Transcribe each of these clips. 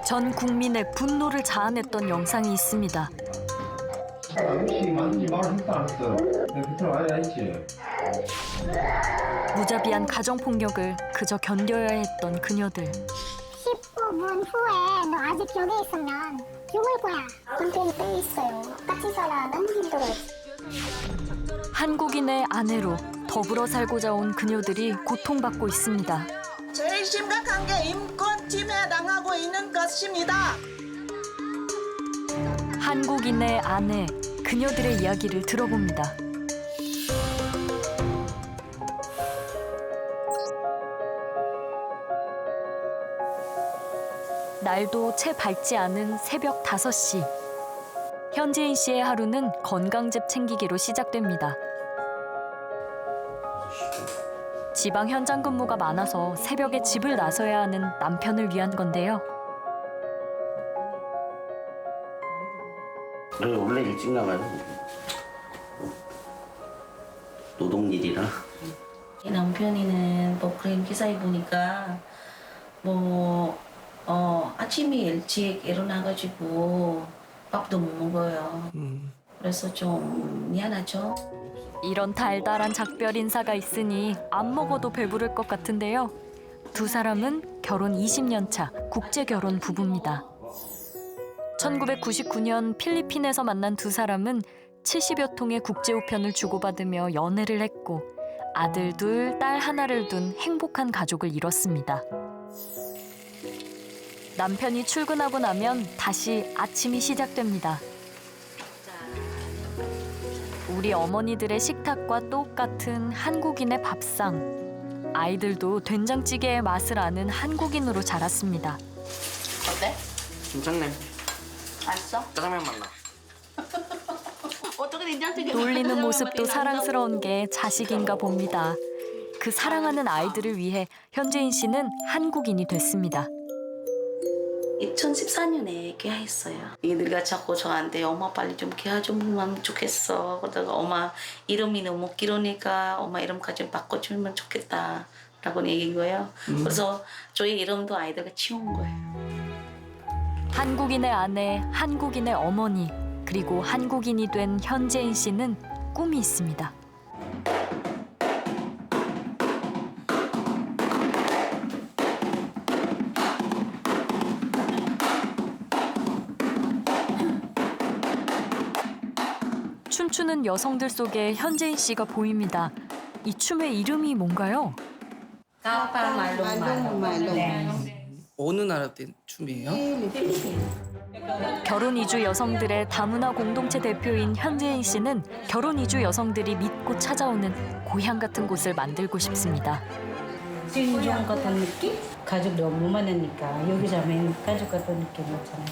전 국민의 분노를 자아냈던 영상이 있습니다. 혹시 맞는지 말했어 안 했어? 내가 그처럼 아예 했지. 무자비한 가정폭력을 그저 견뎌야 했던 그녀들. 19분 후에 너 아직 여기 있으면 죽을 거야. 남편이 빼 있어요. 같이 살아는 힘들어요. 한국인의 아내로 더불어 살고자 온 그녀들이 고통받고 있습니다. 제일 심각한 게 인권 침해당하고 있는 것입니다. 한국인의 아내, 그녀들의 이야기를 들어봅니다. 날도 채 밝지 않은 새벽 5시. 현재인 씨의 하루는 건강즙 챙기기로 시작됩니다. 지방 현장 근무가 많아서 새벽에 집을 나서야 하는 남편을 위한 건데요. 원래 일찍 나가요. 노동일이라. 남편이는 뭐 그런 기사에 보니까 아침에 일찍 일어나가지고 밥도 못 먹어요. 그래서 좀 미안하죠. 이런 달달한 작별 인사가 있으니 안 먹어도 배부를 것 같은데요. 두 사람은 결혼 20년 차 국제 결혼 부부입니다. 1999년 필리핀에서 만난 두 사람은 70여 통의 국제 우편을 주고받으며 연애를 했고 아들 둘, 딸 하나를 둔 행복한 가족을 이뤘습니다. 남편이 출근하고 나면 다시 아침이 시작됩니다. 우리 어머니들의 식탁과 똑같은 한국인의 밥상. 아이들도 된장찌개의 맛을 아는 한국인으로 자랐습니다. 어때? 괜찮네. 맛있어? 짜장면 맛나. 어떻게 된장찌개 놀리는 모습도 사랑스러운 게 자식인가 봅니다. 그 사랑하는 아이들을 위해 현재인 씨는 한국인이 됐습니다. 2014년에 개화했어요. 얘들가 자꾸 저한테 엄마 빨리 좀 개화 좀 하면 좋겠어. 그러다가 엄마 이름이 너무 길으니까 엄마 이름까지 좀 바꿔주면 좋겠다. 라고 얘기한 거예요. 그래서 저희 이름도 아이들가 지운 거예요. 한국인의 아내, 한국인의 어머니, 그리고 한국인이 된 현재인 씨는 꿈이 있습니다. 춤추는 여성들 속에 현재인 씨가 보입니다. 이 춤의 이름이 뭔가요? 까빠 말롱. 어느 나라 때 춤이에요? 결혼 이주 여성들의 다문화 공동체 대표인 현재인 씨는 결혼 이주 여성들이 믿고 찾아오는 고향 같은 곳을 만들고 싶습니다. 친정 같은 느낌? 가족 너무 많으니까 여기 자면 가족 같은 느낌 있잖아요.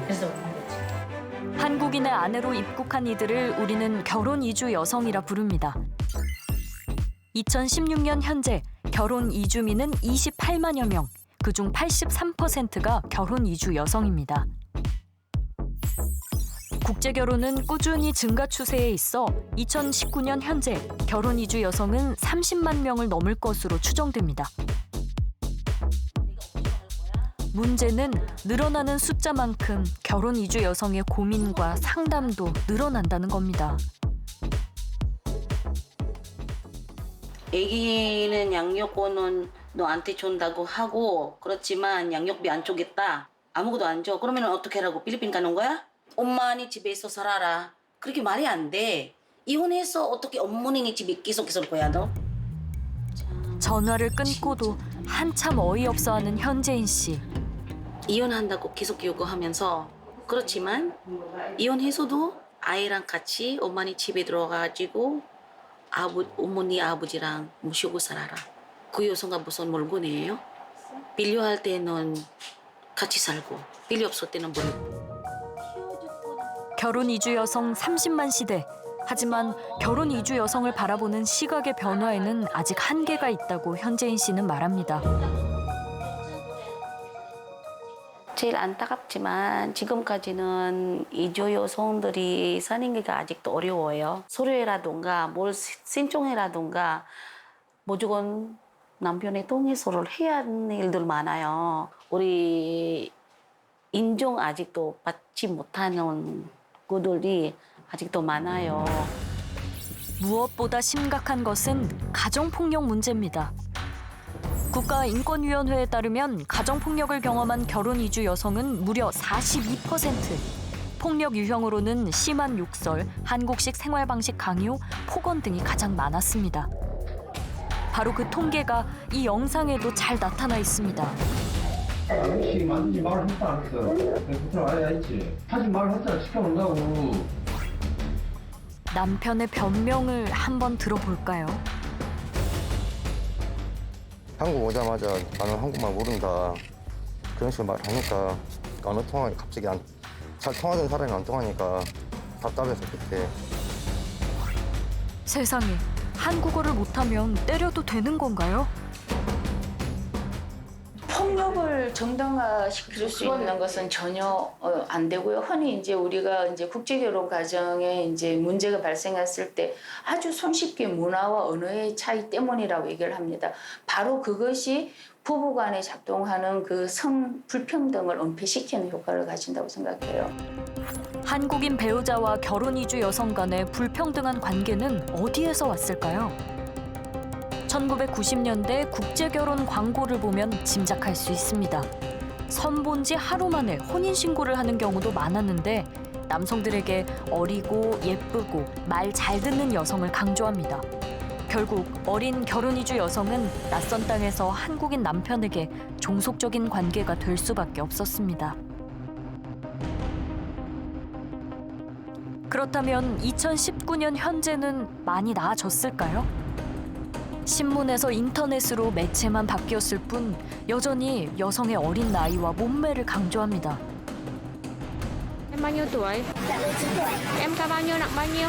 그래서 오는 거지. 한국인의 아내로 입국한 이들을 우리는 결혼 이주 여성이라 부릅니다. 2016년 현재 결혼 이주민은 28만여 명, 그중 83%가 결혼 이주 여성입니다. 국제 결혼은 꾸준히 증가 추세에 있어 2019년 현재 결혼 이주 여성은 30만 명을 넘을 것으로 추정됩니다. 문제는 늘어나는 숫자만큼 결혼 이주 여성의 고민과 상담도 늘어난다는 겁니다. 애기는 양육권은 너한테 준다고 하고 그렇지만 양육비 안 주겠다. 아무것도 안 줘. 그러면 어떻게 하라고? 필리핀 가는 거야? 엄마니 집에서 살아라. 그렇게 말이 안 돼. 이혼해서 어떻게 어머니니 집에 계속 있을 거야 너? 전화를 끊고도 한참 어이없어하는 현재인 씨. 이혼한다고 계속 요구하면서 그렇지만 이혼해서도 아이랑 같이 엄마니 집에 들어가가지고 어머니 아버지랑 모시고 살아라. 그 여성가 무슨 물건이에요? 빌려할 때는 같이 살고 빌려 없을 때는 버리고. 결혼 이주 여성 30만 시대. 하지만 결혼 이주 여성을 바라보는 시각의 변화에는 아직 한계가 있다고 현재인 씨는 말합니다. 제일 안타깝지만 지금까지는 이주 여성들이 사는 게 아직도 어려워요. 서류라든가 뭘 신청이라든가 무조건 남편의 동의서를 해야 하는 일들 많아요. 우리 인종 아직도 받지 못하는 구들이 아직도 많아요. 무엇보다 심각한 것은 가정폭력 문제입니다. 국가인권위원회에 따르면 가정폭력을 경험한 결혼 이주 여성은 무려 42%. 폭력 유형으로는 심한 욕설, 한국식 생활방식 강요, 폭언 등이 가장 많았습니다. 바로 그 통계가 이 영상에도 잘 나타나 있습니다. 혹시 맞는지 말을 했다 안 했어? 내가 그때 말이 했지. 하지 말을 했잖아. 시켜놓는다고. 남편의 변명을 한번 들어볼까요? 한국 오자마자 나는 한국말 모른다. 그런 식으로 말하니까 언어 통화가 갑자기 잘 통하던 사람이 안 통하니까 답답해서 그때. 세상에, 한국어를 못하면 때려도 되는 건가요? 폭력을 정당화시킬 수 있는 것은 전혀 안 되고요. 흔히 이제 우리가 이제 국제결혼 과정에 이제 문제가 발생했을 때 아주 손쉽게 문화와 언어의 차이 때문이라고 얘기를 합니다. 바로 그것이 부부간에 작동하는 그 성 불평등을 은폐시키는 효과를 가진다고 생각해요. 한국인 배우자와 결혼 이주 여성 간의 불평등한 관계는 어디에서 왔을까요? 1990년대 국제결혼 광고를 보면 짐작할 수 있습니다. 선본 지 하루 만에 혼인신고를 하는 경우도 많았는데 남성들에게 어리고 예쁘고 말 잘 듣는 여성을 강조합니다. 결국 어린 결혼 이주 여성은 낯선 땅에서 한국인 남편에게 종속적인 관계가 될 수밖에 없었습니다. 그렇다면 2019년 현재는 많이 나아졌을까요? 신문에서 인터넷으로 매체만 바뀌었을 뿐 여전히 여성의 어린 나이와 몸매를 강조합니다. Em bao nhiêu tuổi? Em cao bao nhiêu, nặng bao nhiêu?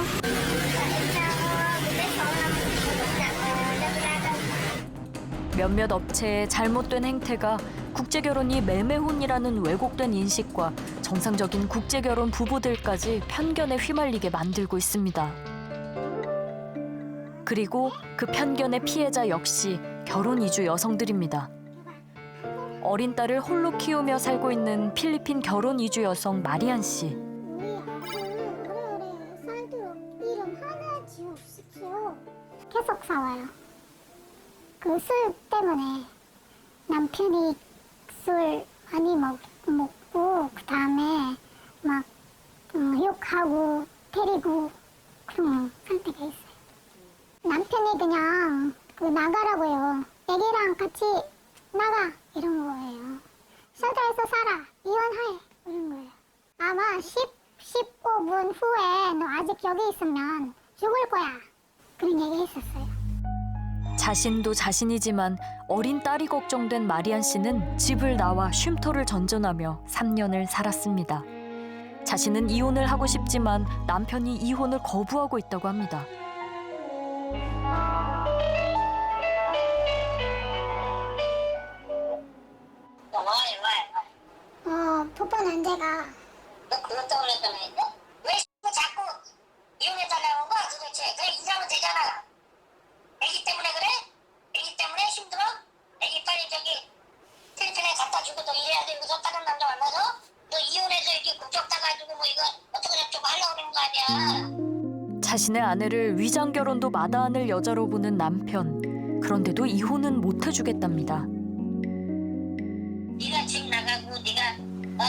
몇몇 업체의 잘못된 행태가 국제결혼이 매매혼이라는 왜곡된 인식과 정상적인 국제결혼 부부들까지 편견에 휘말리게 만들고 있습니다. 그리고 그 편견의 피해자 역시 결혼 이주 여성들입니다. 어린 딸을 홀로 키우며 살고 있는 필리핀 결혼 이주 여성 마리안 씨. 우리 아들 오래오래 살도록 이름 하나 지읍시오. 계속 싸워요. 그 술 때문에 남편이 술 많이 먹고 그 다음에 막 욕하고 때리고 그런 상태가 있어요. 남편이 그냥 나가라고요. 애기랑 같이 나가 이런 거예요. 쉘터에서 살아. 이혼해 이런 거예요. 아마 15분 후에 너 아직 여기 있으면 죽을 거야. 그런 얘기 했었어요. 자신도 자신이지만 어린 딸이 걱정된 마리안 씨는 집을 나와 쉼터를 전전하며 3년을 살았습니다. 자신은 이혼을 하고 싶지만 남편이 이혼을 거부하고 있다고 합니다. 뽀뽀 난데가 너 그것 때문에 했다며? 왜 자꾸 이혼해달라고 거야 도대체? 그래 이사하면 되잖아. 애기 때문에 그래? 애기 때문에 힘들어? 애기 빨리 저기 필리핀에 갖다 주고 너 일해야 되고서 다른 남자 만나서 너 이혼해서 이렇게 국적 따가지고 뭐 이거 어떻게 저쩌고 하려고 그러는 거 아니야? 자신의 아내를 위장 결혼도 마다하는 여자로 보는 남편. 그런데도 이혼은 못 해주겠답니다. 네가 집 나가고 네가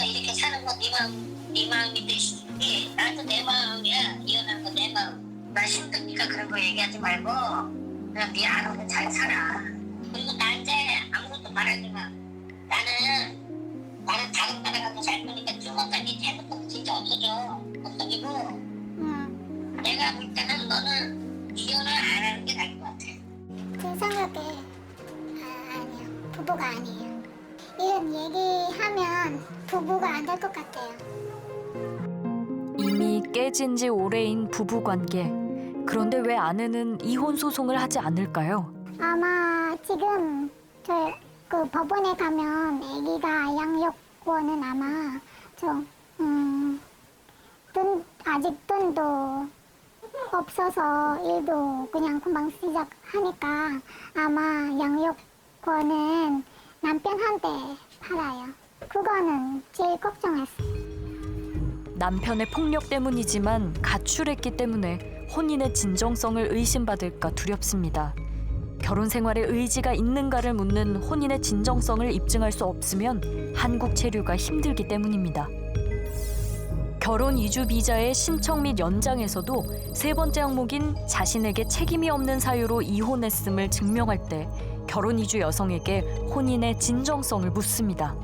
이렇게 사는 거 네 마음이듯이 나도 내 마음이야. 이혼하는 거 내 마음. 나 힘드니까 그런 거 얘기하지 말고 그냥 네 알아서 잘 살아. 그리고 나한테 아무것도 말하지 마. 나는 다른 나라 가서 살 거니까 조만간에 핸드폰 진짜 없어지고 내가 볼 때는 너는 이혼을 안 하는 게 나을 것 같아. 제 생각에 아니요. 부부가 아니에요. 이런 얘기하면 부부가 안 될 것 같아요. 이미 깨진 지 오래인 부부관계. 그런데 왜 아내는 이혼 소송을 하지 않을까요? 아마 지금 그 법원에 가면 아기가 양육권은 아마 아직 돈도 없어서 일도 그냥 금방 시작하니까 아마 양육권은 남편한테 살아요. 그거는 제일 걱정했어요. 남편의 폭력 때문이지만 가출했기 때문에 혼인의 진정성을 의심받을까 두렵습니다. 결혼 생활에 의지가 있는가를 묻는 혼인의 진정성을 입증할 수 없으면 한국 체류가 힘들기 때문입니다. 결혼 이주 비자의 신청 및 연장에서도 세 번째 항목인 자신에게 책임이 없는 사유로 이혼했음을 증명할 때 결혼 이주 여성에게 혼인의 진정성을 묻습니다.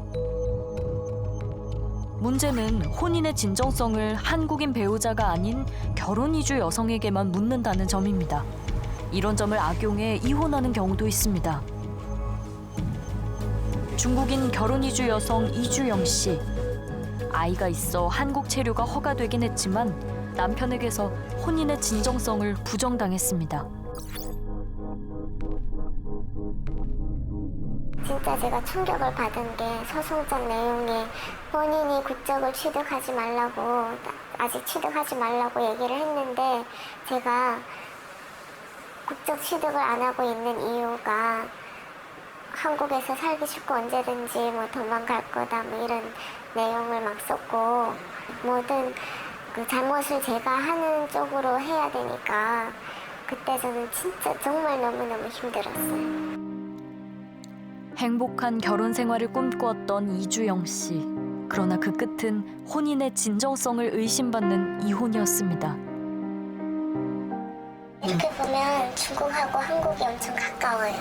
문제는 혼인의 진정성을 한국인 배우자가 아닌 결혼 이주 여성에게만 묻는다는 점입니다. 이런 점을 악용해 이혼하는 경우도 있습니다. 중국인 결혼 이주 여성 이주영 씨. 아이가 있어 한국 체류가 허가되긴 했지만 남편에게서 혼인의 진정성을 부정당했습니다. 진짜 제가 충격을 받은 게 소송장 내용에 본인이 국적을 취득하지 말라고, 아직 취득하지 말라고 얘기를 했는데 제가 국적 취득을 안 하고 있는 이유가 한국에서 살기 쉽고 언제든지 뭐 도망갈 거다 뭐 이런 내용을 막 썼고, 모든 그 잘못을 제가 하는 쪽으로 해야 되니까 그때 저는 진짜 정말 너무너무 힘들었어요. 행복한 결혼 생활을 꿈꾸었던 이주영 씨. 그러나 그 끝은 혼인의 진정성을 의심받는 이혼이었습니다. 이렇게 보면 중국하고 한국이 엄청 가까워요.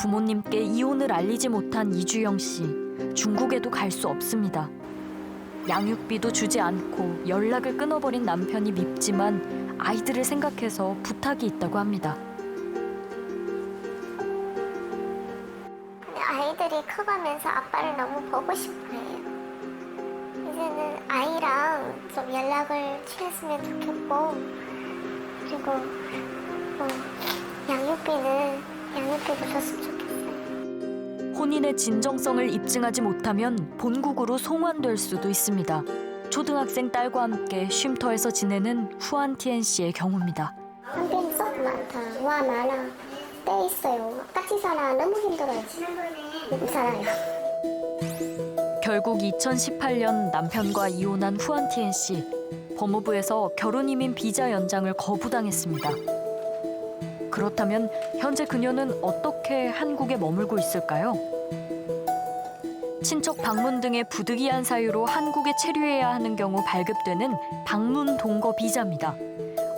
부모님께 이혼을 알리지 못한 이주영 씨. 중국에도 갈 수 없습니다. 양육비도 주지 않고 연락을 끊어버린 남편이 밉지만 아이들을 생각해서 부탁이 있다고 합니다. 아이들이 커가면서 아빠를 너무 보고 싶어해요. 이제는 아이랑 좀 연락을 취했으면 좋겠고, 그리고 양육비도 줬으면 좋겠어요. 혼인의 진정성을 입증하지 못하면 본국으로 송환될 수도 있습니다. 초등학생 딸과 함께 쉼터에서 지내는 후안티엔 씨의 경우입니다. 한편이 썩 많다. 와 많아. 떼 있어요. 같이 살아. 너무 힘들어요. 못 살아요. 결국 2018년 남편과 이혼한 후안티엔 씨. 법무부에서 결혼이민 비자 연장을 거부당했습니다. 그렇다면 현재 그녀는 어떻게 한국에 머물고 있을까요? 친척 방문 등의 부득이한 사유로 한국에 체류해야 하는 경우 발급되는 방문 동거 비자입니다.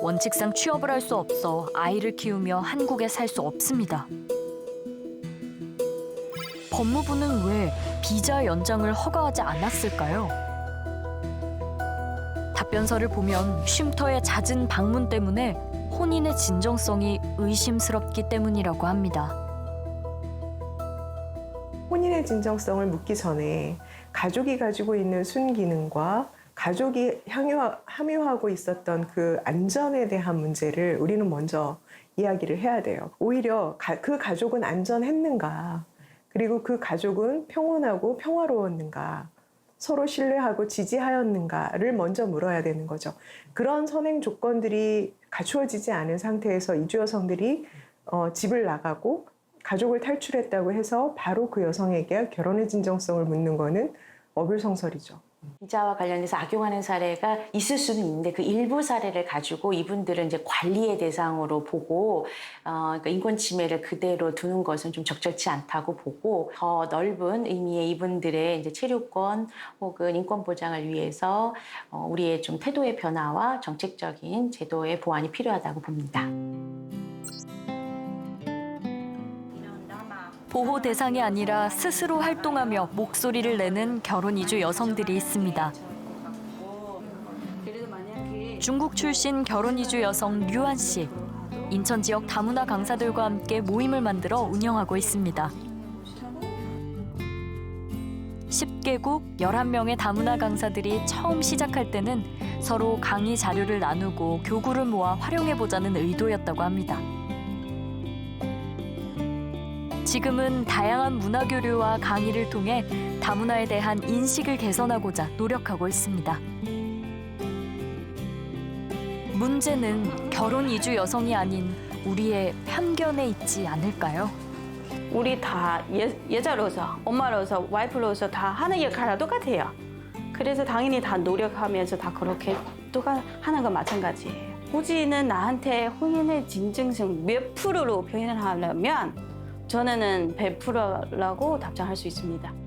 원칙상 취업을 할 수 없어 아이를 키우며 한국에 살 수 없습니다. 법무부는 왜 비자 연장을 허가하지 않았을까요? 답변서를 보면 쉼터의 잦은 방문 때문에 혼인의 진정성이 의심스럽기 때문이라고 합니다. 혼인의 진정성을 묻기 전에 가족이 가지고 있는 순기능과 가족이 함유하고 있었던 그 안전에 대한 문제를 우리는 먼저 이야기를 해야 돼요. 오히려 그 가족은 안전했는가, 그리고 그 가족은 평온하고 평화로웠는가, 서로 신뢰하고 지지하였는가를 먼저 물어야 되는 거죠. 그런 선행 조건들이 갖추어지지 않은 상태에서 이주 여성들이 집을 나가고 가족을 탈출했다고 해서 바로 그 여성에게 결혼의 진정성을 묻는 거는 어불성설이죠. 비자와 관련해서 악용하는 사례가 있을 수는 있는데 그 일부 사례를 가지고 이분들은 이제 관리의 대상으로 보고 그러니까 인권 침해를 그대로 두는 것은 좀 적절치 않다고 보고, 더 넓은 의미의 이분들의 이제 체류권 혹은 인권 보장을 위해서 우리의 좀 태도의 변화와 정책적인 제도의 보완이 필요하다고 봅니다. 보호 대상이 아니라 스스로 활동하며 목소리를 내는 결혼 이주 여성들이 있습니다. 중국 출신 결혼 이주 여성 류안 씨. 인천 지역 다문화 강사들과 함께 모임을 만들어 운영하고 있습니다. 10개국 11명의 다문화 강사들이 처음 시작할 때는 서로 강의 자료를 나누고 교구를 모아 활용해보자는 의도였다고 합니다. 지금은 다양한 문화 교류와 강의를 통해 다문화에 대한 인식을 개선하고자 노력하고 있습니다. 문제는 결혼 이주 여성이 아닌 우리의 편견에 있지 않을까요? 우리 다 여자로서, 엄마로서, 와이프로서 다 하는 역할이 똑같아요. 그래서 당연히 다 노력하면서 다 그렇게 하는 건 마찬가지예요. 굳이는 나한테 혼인의 진정성 몇 프로로 표현을 하려면 저는 100%라고 답장할 수 있습니다.